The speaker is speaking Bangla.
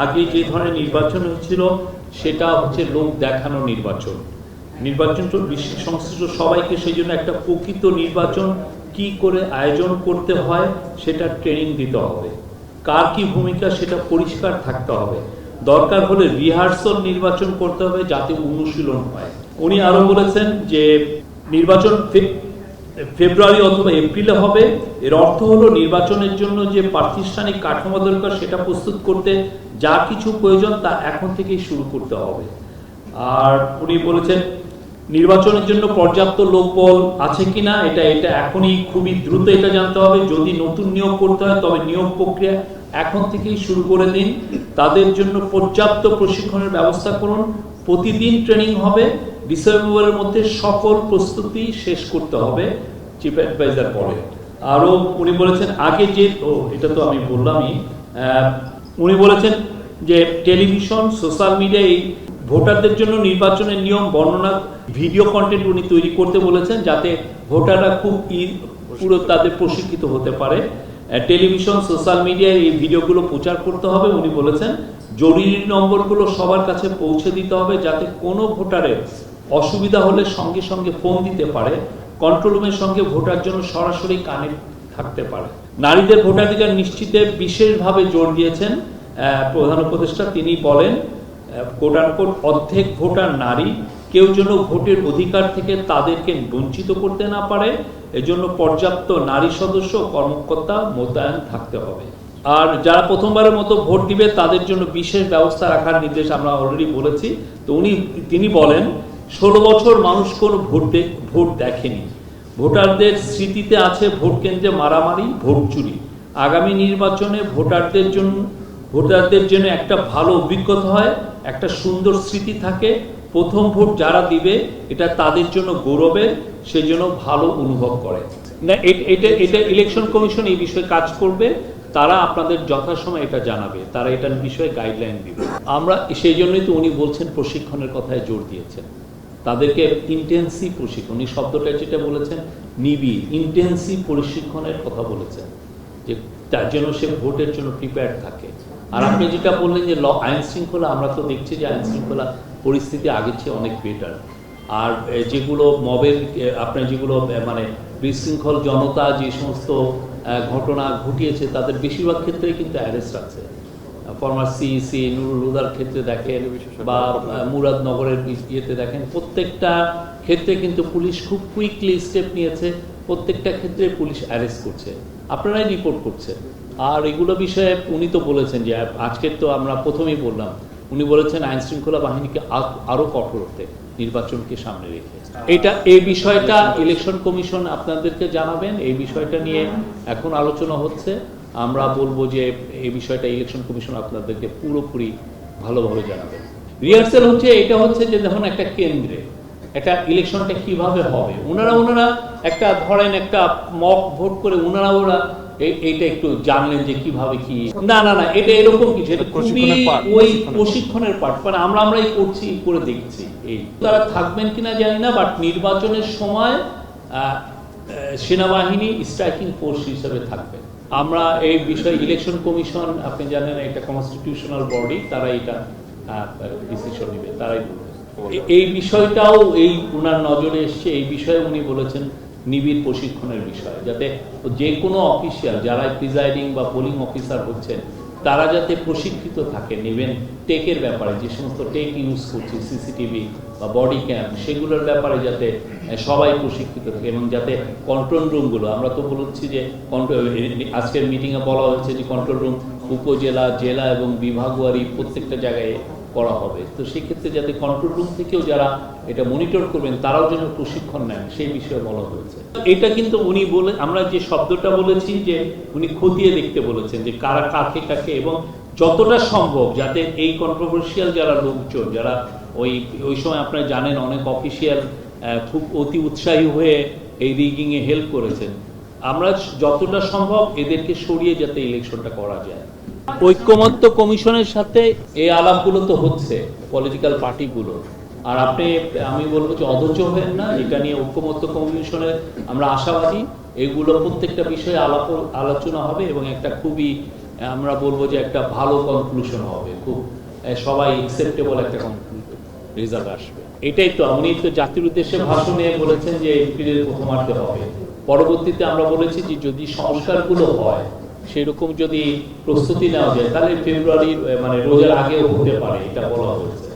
আগে যে ধরনের নির্বাচন হচ্ছিল সেটা হচ্ছে লোক দেখানো নির্বাচন। নির্বাচন সংশ্লিষ্ট সবাইকে সেই জন্য একটা প্রকৃত নির্বাচন কি করে আয়োজন করতে হয় সেটা ট্রেনিং দিতে হবে, কার কি ভূমিকা সেটা পরিষ্কার থাকতে হবে, দরকার হলে রিহার্সাল নির্বাচন করতে হবে যাতে অনুশীলন হয়। উনি আরো বলেছেন যে নির্বাচন ফেব্রুয়ারি অথবা এপ্রিলে হবে। এর অর্থ হলো নির্বাচনের জন্য যে প্রাতিষ্ঠানিক কাঠামো দরকার সেটা প্রস্তুত করতে যা কিছু প্রয়োজন তা এখন থেকেই শুরু করতে হবে। আর উনি বলেছেন নির্বাচনের জন্য পর্যাপ্ত লোকবল আছে কিনা এটা এখনই খুবই দ্রুত এটা জানতে হবে। যদি নতুন নিয়োগ করতে হয় তবে নিয়োগ প্রক্রিয়া এখন থেকেই শুরু করে দিন। তাদের জন্য পর্যাপ্ত প্রশিক্ষণের ব্যবস্থা করুন। প্রতিদিন ট্রেনিং হবে। ডিসেম্বরের মধ্যে সকল প্রস্তুতি শেষ করতে হবে, চিফ অ্যাডভাইজার বলেন। আরো উনি বলেছেন আগে যে এটা তো আমি বললামই, উনি বলেছেন যে টেলিভিশন সোশ্যাল মিডিয়ায় ভোটারদের জন্য নির্বাচনের নিয়ম বর্ণনা ভিডিও কন্টেন্ট উনি তৈরি করতে বলেছেন যাতে ভোটাররা খুব পুরো তাদের প্রশিক্ষিত হতে পারে। টেলিভিশন সোশ্যাল মিডিয়ায় এই ভিডিওগুলো প্রচার করতে হবে। উনি বলেছেন জরুরি নম্বরগুলো সবার কাছে পৌঁছে দিতে হবে যাতে কোনো ভোটারের অসুবিধা হলে সঙ্গে সঙ্গে ফোন দিতে পারে। কন্ট্রোল রুমের সঙ্গে ভোটার জন্য সরাসরি কানেক্ট থাকতে পারে। নারীদের ভোটাধিকার নিশ্চিতে বিশেষভাবে জোর দিয়েছেন প্রধান উপদেষ্টা। তিনি বলেন কোট অর্ধেক ভোটার নারী, কেউ যেন ভোটের অধিকার থেকে তাদেরকে বঞ্চিত করতে না পারে, এজন্য পর্যাপ্ত নারী সদস্য কর্মকর্তা মোতায়েন থাকতে হবে। আর যারা প্রথমবারের মতো ভোট দিবে তাদের জন্য বিশেষ ব্যবস্থা রাখার নির্দেশ আমরা অলরেডি বলেছি। তো তিনি বলেন 16 বছর মানুষ কোনো ভোট দেখেনি। ভোটারদের স্মৃতিতে আছে ভোট কেন্দ্রে মারামারি, ভোট চুরি। আগামী নির্বাচনে ভোটারদের জন্য একটা ভালো অভিজ্ঞতা হয়, একটা সুন্দর স্মৃতি থাকে। প্রথম ভোট যারা দিবে এটা তাদের জন্য গৌরবের, সেজন্য ভালো অনুভব করে। না এটা ইলেকশন কমিশন এই বিষয়ে কাজ করবে। তারা আপনাদের যথাসময় এটা জানাবে, তারা এটার বিষয়ে গাইডলাইন দিবে। আমরা সেই জন্যই তো উনি বলছেন প্রশিক্ষণের কথায় জোর দিয়েছেন। তাদেরকে ইন্টেন্সিভ প্রশিক্ষণ, এই শব্দটা যেটা বলেছেন নিবিড় ইন্টেন্সিভ প্রশিক্ষণের কথা বলেছেন, যে তার জন্য সে ভোটের জন্য প্রিপেয়ার থাকে। আর আপনি যেটা বললেন যে আইন শৃঙ্খলা, আমরা তো দেখছি যে আইন শৃঙ্খলা পরিস্থিতি আগের চেয়ে অনেক বেটার। আর যেগুলো মবের আপনার যেগুলো মানে বিশৃঙ্খল জনতা যে সমস্ত ঘটনা ঘটিয়েছে তাদের বেশিরভাগ ক্ষেত্রে কিন্তু অ্যারেস্ট আছে। ফরমার সিইসি নুরুল হুদার ক্ষেত্রে দেখেন বা মুরাদনগরের ইয়েতে দেখেন, প্রত্যেকটা ক্ষেত্রে কিন্তু পুলিশ খুব কুইকলি স্টেপ নিয়েছে। প্রত্যেকটা ক্ষেত্রে পুলিশ অ্যারেস্ট করছে, আপনারাই রিপোর্ট করছেন। আর এগুলো বিষয়ে উনি তো বলেছেন যে আজকের তো আমরা প্রথমেই বললাম, উনি বলেছেন আইন শৃঙ্খলা বাহিনীকে আরো কঠোর হতে, নির্বাচনকে সামনে রেখে। এই বিষয়টা ইলেকশন কমিশন আপনাদেরকে জানাবেন। এই বিষয়টা নিয়ে এখন আলোচনা হচ্ছে। আমরা বলবো যে এই বিষয়টা ইলেকশন কমিশন আপনাদেরকে পুরোপুরি ভালোভাবে জানাবেন। রিহার্সাল হচ্ছে এটা হচ্ছে যে দেখুন একটা কেন্দ্রে একটা ইলেকশনটা কিভাবে হবে, ওনারা একটা ধরেন একটা মক ভোট করে ওরা এইটা একটু জানলেন যে কিভাবে কি না এটা এরকম কিছু, এটা খুবই ওই প্রশিক্ষণের পার্ট। মানে আমরাই করছি, করে দেখছি। এই তারা থাকবেন কিনা জানি না, বাট নির্বাচনের সময় সেনাবাহিনী স্ট্রাইকিং ফোর্স হিসেবে থাকবে। আমরা এই বিষয়ে ইলেকশন কমিশন, আপনি জানেন একটা কনস্টিটিউশনাল বডি, তারা এটা ডিসিশন নেবে, তারাই বলবে। এই বিষয়টাও এই ওনার নজরে এসছে। এই বিষয়ে উনি বলেছেন নিবিড় প্রশিক্ষণের বিষয়, যাতে যে কোনো অফিসিয়াল যারা প্রিজাইডিং বা পোলিং অফিসার হচ্ছেন তারা যাতে প্রশিক্ষিত থাকেন। ইভেন টেকের ব্যাপারে যে সমস্ত টেক ইউজ করছে, সিসিটিভি বা বডি ক্যাম, সেগুলোর ব্যাপারে যাতে সবাই প্রশিক্ষিত থাকে এবং যাতে কন্ট্রোল রুমগুলো, আমরা তো বলছি যে আজকের মিটিংয়ে বলা হয়েছে যে কন্ট্রোল রুম উপজেলা, জেলা এবং বিভাগওয়ারি প্রত্যেকটা জায়গায় করা হবে। তো সেক্ষেত্রে যাতে কন্ট্রোল রুম থেকেও যারা এটা মনিটর করবেন তারাও যেন প্রশিক্ষণ নেন, সেই বিষয়ে বলা হয়েছে। এটা কিন্তু উনি বলে, আমরা যে শব্দটা বলেছি যে উনি খতিয়ে দেখতে বলেছেন যে কারা কাকে এবং যতটা সম্ভব যাতে এই কন্ট্রোভার্সিয়াল যারা লোকজন যারা ওই সময় আপনারা জানেন অনেক অফিসিয়াল খুব অতি উৎসাহী হয়ে এই রিগিংয়ে হেল্প করেছেন, আমরা যতটা সম্ভব এদেরকে সরিয়ে যাতে ইলেকশনটা করা যায়। ঐক্যমত্য কমিশনের সাথে এই আলাপগুলো তো হচ্ছে পলিটিক্যাল পার্টিগুলো। আর আমি বলবো যে অধৈর্য হবেন না, এটা নিয়ে ঐক্যমত্য কমিশনে আমরা আশাবাদী। এগুলো প্রত্যেকটা বিষয়ে আলোচনা হবে এবং একটা খুবই আমরা বলবো যে একটা ভালো কনক্লুশন হবে, খুব সবাই একসেপ্টেবল একটা রেজাল্ট আসবে। এটাই তো উনি তো জাতির উদ্দেশ্যে ভাষণে বলেছেন যে এপ্রিলের প্রথমার্ধে হবে। পরবর্তীতে আমরা বলেছি যে যদি সংস্কারগুলো হয়, সেরকম যদি প্রস্তুতি নেওয়া যায়, তাহলে ফেব্রুয়ারি মানে রোজার আগেও হতে পারে, এটা বলা হয়েছে।